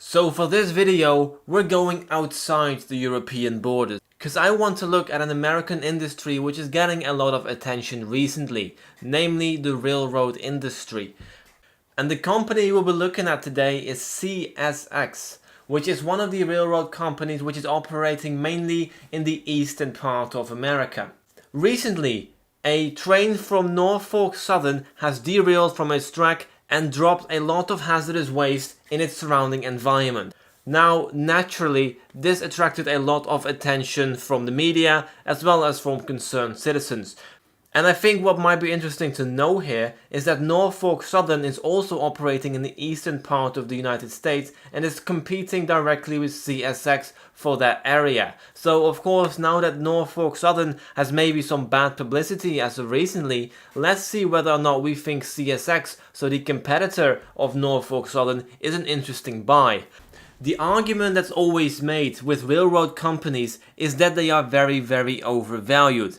So for this video, we're going outside the European borders, because I want to look at an American industry which is getting a lot of attention recently, namely the railroad industry. And the company we'll be looking at today is CSX, which is one of the railroad companies which is operating mainly in the eastern part of America. Recently, a train from Norfolk Southern has derailed from its track and dropped a lot of hazardous waste in its surrounding environment. Now, naturally, this attracted a lot of attention from the media as well as from concerned citizens. And I think what might be interesting to know here is that Norfolk Southern is also operating in the eastern part of the United States and is competing directly with CSX for that area. So of course, now that Norfolk Southern has maybe some bad publicity as of recently, let's see whether or not we think CSX, so the competitor of Norfolk Southern, is an interesting buy. The argument that's always made with railroad companies is that they are very overvalued.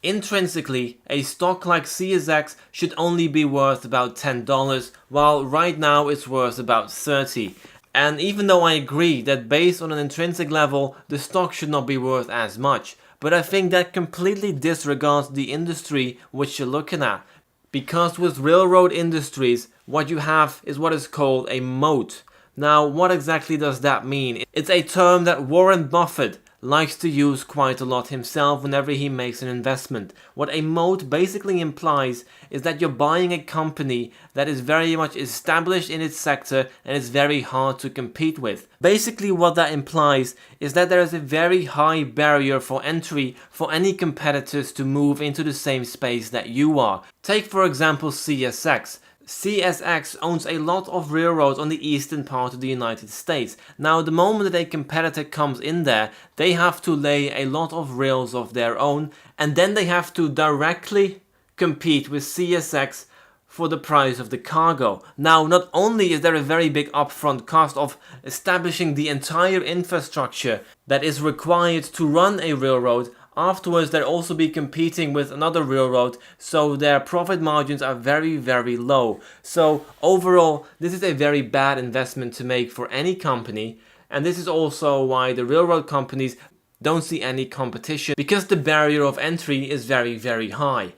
Intrinsically, a stock like CSX should only be worth about $10, while right now it's worth about $30. And even though I agree that based on an intrinsic level, the stock should not be worth as much, but I think that completely disregards the industry which you're looking at. Because with railroad industries, what you have is what is called a moat. Now, what exactly does that mean? It's a term that Warren Buffett likes to use quite a lot himself whenever he makes an investment. What a moat basically implies is that you're buying a company that is very much established in its sector and is very hard to compete with. Basically what that implies is that there is a very high barrier for entry for any competitors to move into the same space that you are. Take for example CSX. CSX owns a lot of railroads on the eastern part of the United States. Now, the moment that a competitor comes in there, they have to lay a lot of rails of their own, and then they have to directly compete with CSX for the price of the cargo. Now, not only is there a very big upfront cost of establishing the entire infrastructure that is required to run a railroad, afterwards they'll also be competing with another railroad, so their profit margins are very low. So overall, this is a very bad investment to make for any company, and this is also why the railroad companies don't see any competition, because the barrier of entry is very high.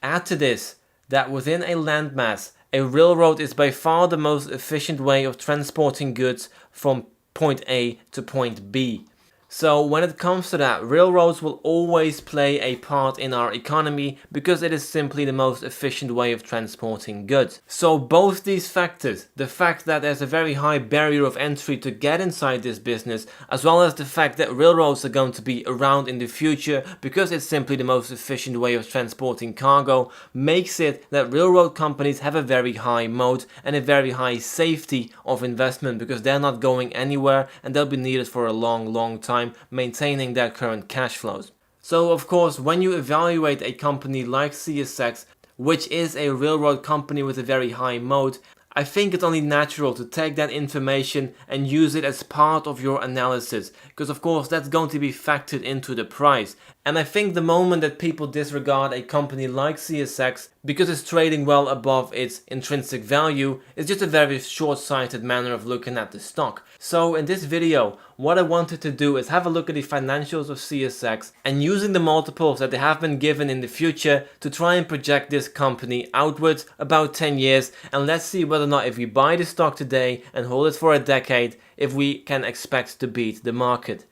Add to this that within a landmass, a railroad is by far the most efficient way of transporting goods from point A to point B. So when it comes to that, railroads will always play a part in our economy because it is simply the most efficient way of transporting goods. So both these factors, the fact that there's a very high barrier of entry to get inside this business, as well as the fact that railroads are going to be around in the future because it's simply the most efficient way of transporting cargo, makes it that railroad companies have a very high moat and a very high safety of investment because they're not going anywhere and they'll be needed for a long time, maintaining their current cash flows. So of course, when you evaluate a company like CSX, which is a railroad company with a very high moat, I think it's only natural to take that information and use it as part of your analysis, because of course that's going to be factored into the price. And I think the moment that people disregard a company like CSX because it's trading well above its intrinsic value is just a very short-sighted manner of looking at the stock. So in this video, what I wanted to do is have a look at the financials of CSX and using the multiples that they have been given in the future to try and project this company outwards about 10 years, and let's see whether or not if we buy the stock today and hold it for a decade, if we can expect to beat the market.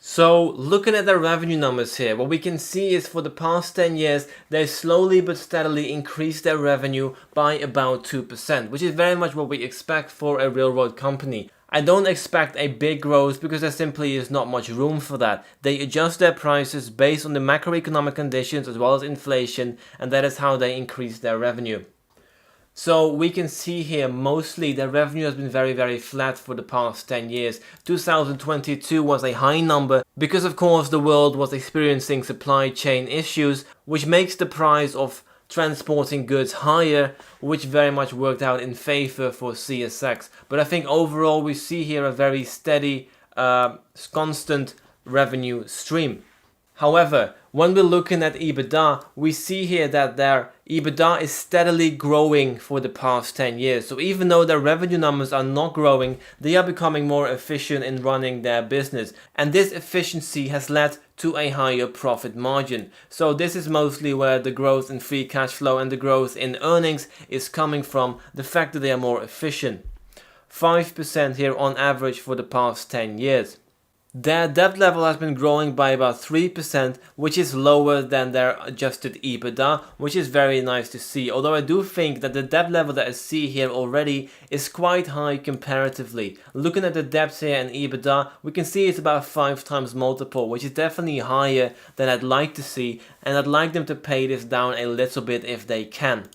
So looking at the revenue numbers here, what we can see is for the past 10 years, they slowly but steadily increased their revenue by about 2%, which is very much what we expect for a railroad company. I don't expect a big growth because there simply is not much room for that. They adjust their prices based on the macroeconomic conditions as well as inflation, and that is how they increase their revenue. So we can see here mostly the revenue has been very flat for the past 10 years. 2022 was a high number because of course the world was experiencing supply chain issues, which makes the price of transporting goods higher, which very much worked out in favor for CSX. But I think overall we see here a very steady, constant revenue stream. However, When we're looking at EBITDA, we see here that their EBITDA is steadily growing for the past 10 years. So even though their revenue numbers are not growing, they are becoming more efficient in running their business. And this efficiency has led to a higher profit margin. So this is mostly where the growth in free cash flow and the growth in earnings is coming from, the fact that they are more efficient. 5% here on average for the past 10 years. Their debt level has been growing by about 3%, which is lower than their adjusted EBITDA, which is very nice to see. Although I do think that the debt level that I see here already is quite high comparatively. Looking at the debts here and EBITDA, we can see it's about 5 times multiple, which is definitely higher than I'd like to see, and I'd like them to pay this down a little bit if they can.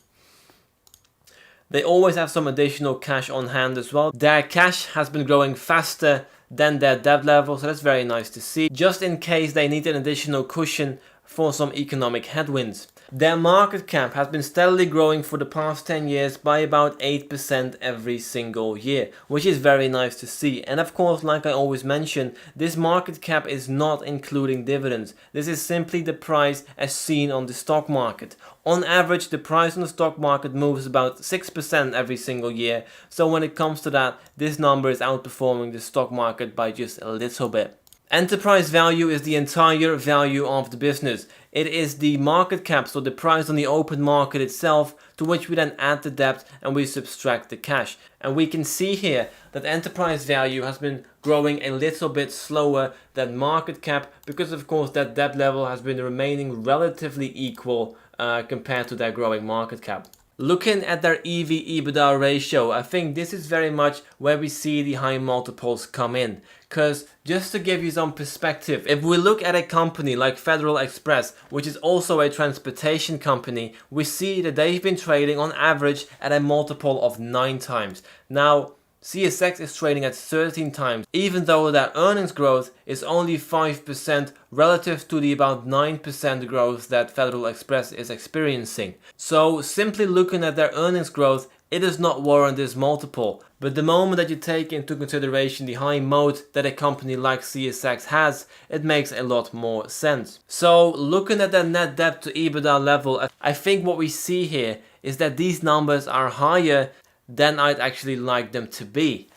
They always have some additional cash on hand as well. Their cash has been growing faster than their debt level, so that's very nice to see, just in case they need an additional cushion for some economic headwinds. Their market cap has been steadily growing for the past 10 years by about 8% every single year, which is very nice to see. And of course, like I always mention, this market cap is not including dividends. This is simply the price as seen on the stock market. On average, the price on the stock market moves about 6% every single year. So when it comes to that, this number is outperforming the stock market by just a little bit. Enterprise value is the entire value of the business. It is the market cap, so the price on the open market itself, to which we then add the debt and we subtract the cash. And we can see here that enterprise value has been growing a little bit slower than market cap, because of course that debt level has been remaining relatively equal compared to their growing market cap. Looking at their EV/EBITDA ratio, I think this is very much where we see the high multiples come in. Because just to give you some perspective, if we look at a company like Federal Express, which is also a transportation company, we see that they've been trading on average at a multiple of 9 times. Now, CSX is trading at 13 times, even though their earnings growth is only 5% relative to the about 9% growth that Federal Express is experiencing. So simply looking at their earnings growth, it does not warrant this multiple. But the moment that you take into consideration the high moat that a company like CSX has, it makes a lot more sense. So looking at their net debt to EBITDA level, I think what we see here is that these numbers are higher than I'd actually like them to be.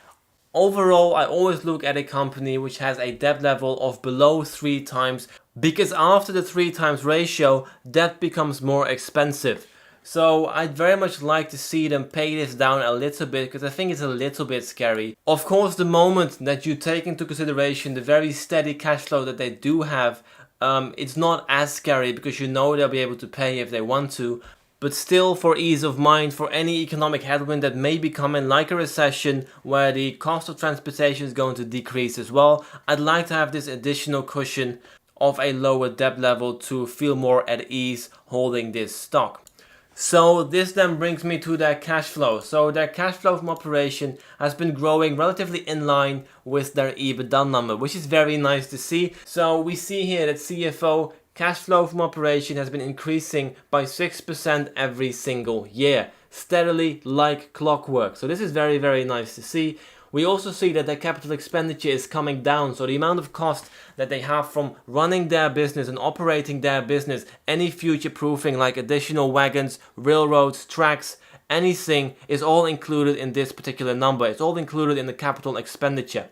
Overall, I always look at a company which has a debt level of below 3 times, because after the 3 times ratio, debt becomes more expensive. So I'd very much like to see them pay this down a little bit, because I think it's a little bit scary. Of course, the moment that you take into consideration the very steady cash flow that they do have, it's not as scary, because you know they'll be able to pay if they want to. But still, for ease of mind, for any economic headwind that may be coming, like a recession where the cost of transportation is going to decrease as well, I'd like to have this additional cushion of a lower debt level to feel more at ease holding this stock. So this then brings me to their cash flow. So their cash flow from operation has been growing relatively in line with their EBITDA number, which is very nice to see. So we see here that CFO cash flow from operation has been increasing by 6% every single year, steadily like clockwork. So this is very, very nice to see. We also see that their capital expenditure is coming down, so the amount of cost that they have from running their business and operating their business, any future proofing like additional wagons, railroads, tracks, anything is all included in this particular number. It's all included in the capital expenditure.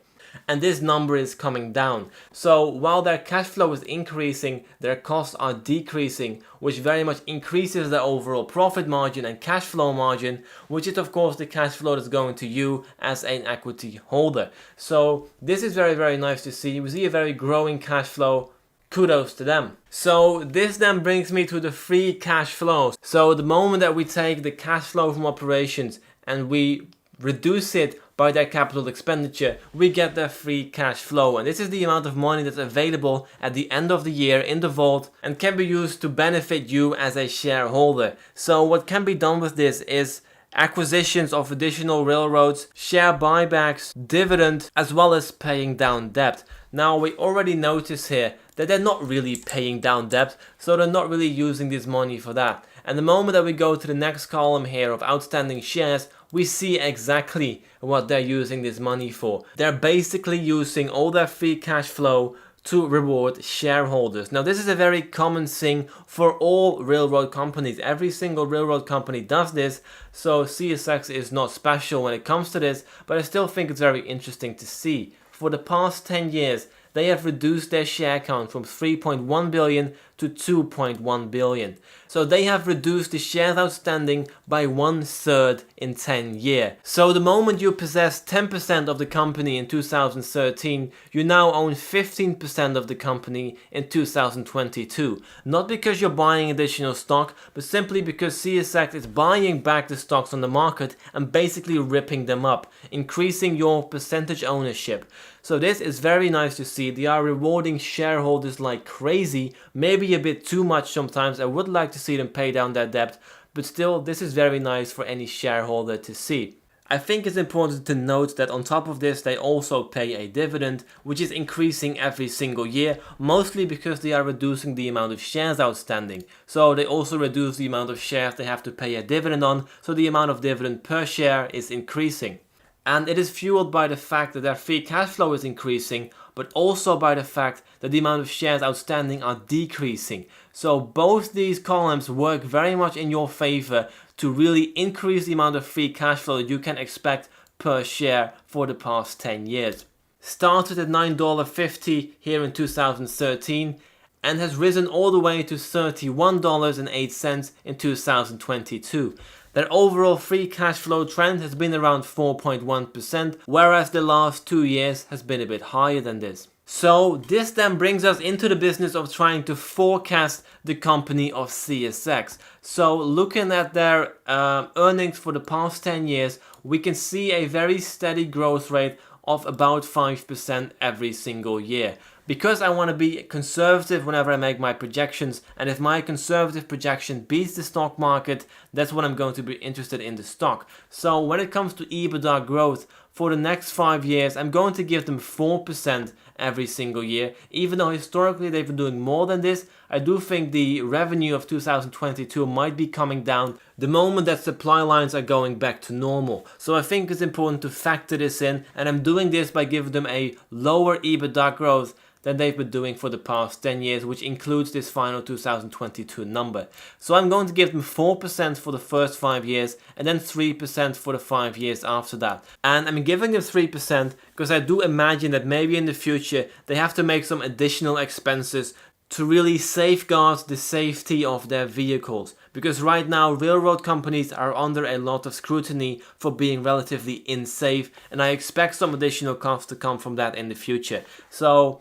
And this number is coming down. So while their cash flow is increasing, their costs are decreasing, which very much increases their overall profit margin and cash flow margin, which is of course the cash flow that's going to you as an equity holder. So this is very, very nice to see. We see a very growing cash flow. Kudos to them. So this then brings me to the free cash flow. So the moment that we take the cash flow from operations and we reduce it by their capital expenditure, we get their free cash flow. And this is the amount of money that's available at the end of the year in the vault and can be used to benefit you as a shareholder. So what can be done with this is acquisitions of additional railroads, share buybacks, dividend, as well as paying down debt. Now we already notice here that they're not really paying down debt, so they're not really using this money for that. And the moment that we go to the next column here of outstanding shares, we see exactly what they're using this money for. They're basically using all their free cash flow to reward shareholders. Now, this is a very common thing for all railroad companies. Every single railroad company does this, so CSX is not special when it comes to this, but I still think it's very interesting to see. For the past 10 years, they have reduced their share count from 3.1 billion to 2.1 billion. So they have reduced the shares outstanding by 1/3 in 10 years. So the moment you possess 10% of the company in 2013, you now own 15% of the company in 2022. Not because you're buying additional stock, but simply because CSX is buying back the stocks on the market and basically ripping them up, increasing your percentage ownership. So this is very nice to see. They are rewarding shareholders like crazy, maybe a bit too much sometimes. I would like to see them pay down their debt, but still, this is very nice for any shareholder to see. I think it's important to note that on top of this, they also pay a dividend, which is increasing every single year, mostly because they are reducing the amount of shares outstanding. So they also reduce the amount of shares they have to pay a dividend on, so the amount of dividend per share is increasing. And it is fueled by the fact that their free cash flow is increasing, but also by the fact that the amount of shares outstanding are decreasing. So both these columns work very much in your favor to really increase the amount of free cash flow that you can expect per share for the past 10 years. Started at $9.50 here in 2013 and has risen all the way to $31.08 in 2022. Their overall free cash flow trend has been around 4.1%, whereas the last 2 years has been a bit higher than this. So this then brings us into the business of trying to forecast the company of CSX. So looking at their earnings for the past 10 years, we can see a very steady growth rate of about 5% every single year. Because I want to be conservative whenever I make my projections, and if my conservative projection beats the stock market, that's when I'm going to be interested in the stock. So when it comes to EBITDA growth, for the next 5 years, I'm going to give them 4% every single year. Even though historically they've been doing more than this, I do think the revenue of 2022 might be coming down the moment that supply lines are going back to normal. So I think it's important to factor this in, and I'm doing this by giving them a lower EBITDA growth than they've been doing for the past 10 years, which includes this final 2022 number. So I'm going to give them 4% for the first 5 years and then 3% for the 5 years after that. And I'm giving them 3% because I do imagine that maybe in the future they have to make some additional expenses to really safeguard the safety of their vehicles. Because right now railroad companies are under a lot of scrutiny for being relatively unsafe, and I expect some additional costs to come from that in the future. So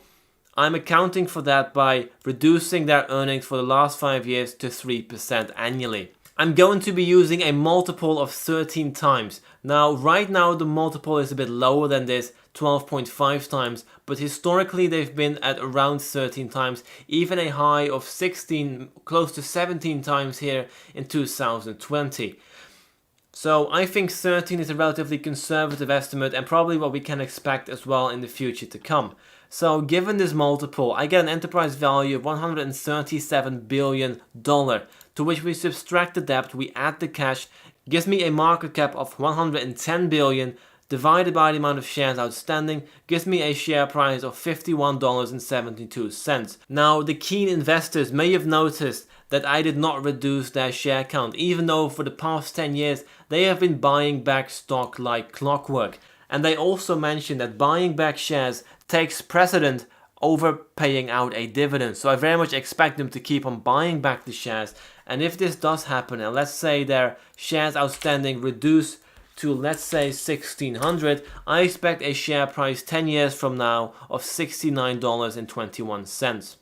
I'm accounting for that by reducing their earnings for the last 5 years to 3% annually. I'm going to be using a multiple of 13 times. Now, right now the multiple is a bit lower than this, 12.5 times, but historically they've been at around 13 times, even a high of 16, close to 17 times here in 2020. So I think 13 is a relatively conservative estimate and probably what we can expect as well in the future to come. So given this multiple, I get an enterprise value of $137 billion, to which we subtract the debt, we add the cash, gives me a market cap of $110 billion, divided by the amount of shares outstanding, gives me a share price of $51.72. Now, the keen investors may have noticed that I did not reduce their share count, even though for the past 10 years they have been buying back stock like clockwork. And they also mentioned that buying back shares takes precedent over paying out a dividend. So I very much expect them to keep on buying back the shares. And if this does happen, and let's say their shares outstanding reduce to, let's say, 1600, I expect a share price 10 years from now of $69.21.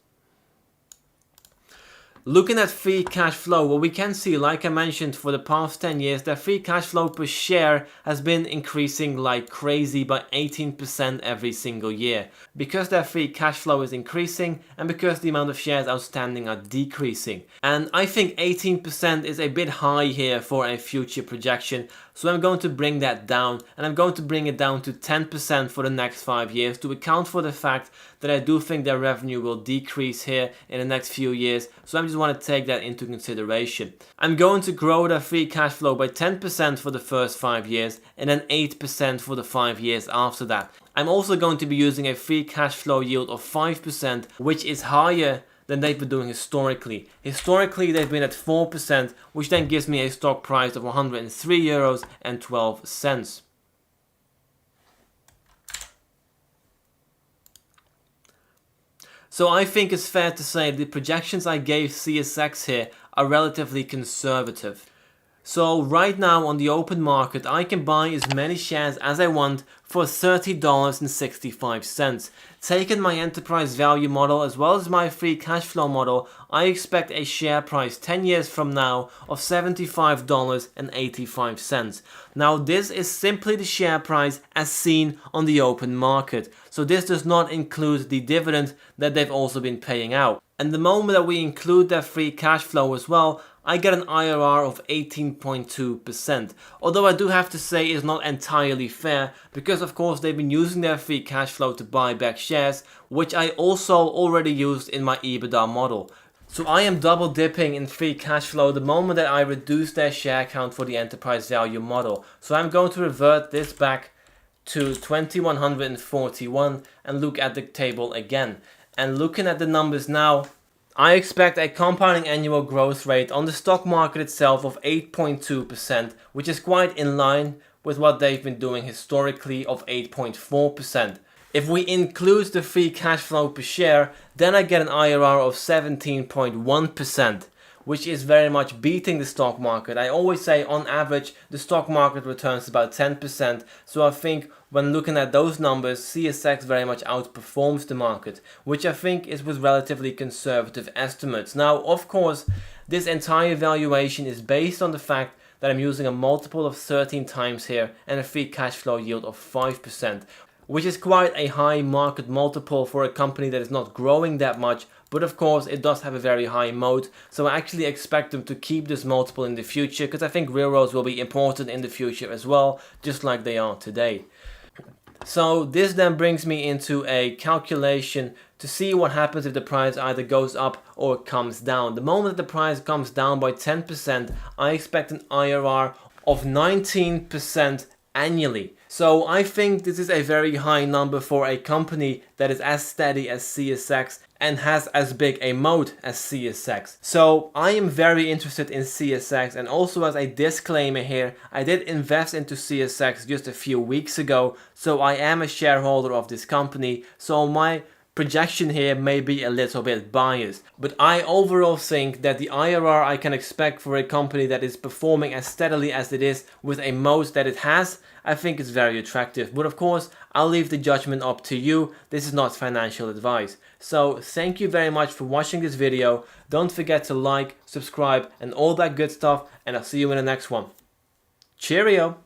Looking at free cash flow, what we can see, like I mentioned, for the past 10 years, their free cash flow per share has been increasing like crazy by 18% every single year. Because their free cash flow is increasing and because the amount of shares outstanding are decreasing. And I think 18% is a bit high here for a future projection. So I'm going to bring that down, and I'm going to bring it down to 10% for the next 5 years to account for the fact that I do think their revenue will decrease here in the next few years. So I just want to take that into consideration. I'm going to grow their free cash flow by 10% for the first 5 years and then 8% for the 5 years after that. I'm also going to be using a free cash flow yield of 5%, which is higher than they've been doing historically. Historically, they've been at 4%, which then gives me a stock price of 103 euros and 12 cents. So I think it's fair to say the projections I gave CSX here are relatively conservative. So right now on the open market, I can buy as many shares as I want for $30.65. Taking my enterprise value model as well as my free cash flow model, I expect a share price 10 years from now of $75.85. Now this is simply the share price as seen on the open market. So this does not include the dividend that they've also been paying out. And the moment that we include their free cash flow as well, I get an IRR of 18.2%. Although I do have to say it's not entirely fair because of course they've been using their free cash flow to buy back shares, which I also already used in my EBITDA model. So I am double dipping in free cash flow the moment that I reduce their share count for the enterprise value model. So I'm going to revert this back to 2141 and look at the table again. And looking at the numbers now, I expect a compounding annual growth rate on the stock market itself of 8.2%, which is quite in line with what they've been doing historically of 8.4%. If we include the free cash flow per share, then I get an IRR of 17.1%, which is very much beating the stock market. I always say on average the stock market returns about 10%, so I think when looking at those numbers, CSX very much outperforms the market, which I think is with relatively conservative estimates. Now, of course, this entire valuation is based on the fact that I'm using a multiple of 13 times here and a free cash flow yield of 5%, which is quite a high market multiple for a company that is not growing that much, but of course it does have a very high moat, so I actually expect them to keep this multiple in the future because I think railroads will be important in the future as well, just like they are today. So this then brings me into a calculation to see what happens if the price either goes up or comes down. The moment that the price comes down by 10%, I expect an IRR of 19% annually. So I think this is a very high number for a company that is as steady as CSX and has as big a moat as CSX. So I am very interested in CSX, and also as a disclaimer here, I did invest into CSX just a few weeks ago, so I am a shareholder of this company, so my projection here may be a little bit biased, but I overall think that the IRR I can expect for a company that is performing as steadily as it is with a moat that it has, I think is very attractive. But of course, I'll leave the judgment up to you. This is not financial advice. So thank you very much for watching this video. Don't forget to like, subscribe and all that good stuff, and I'll see you in the next one. Cheerio!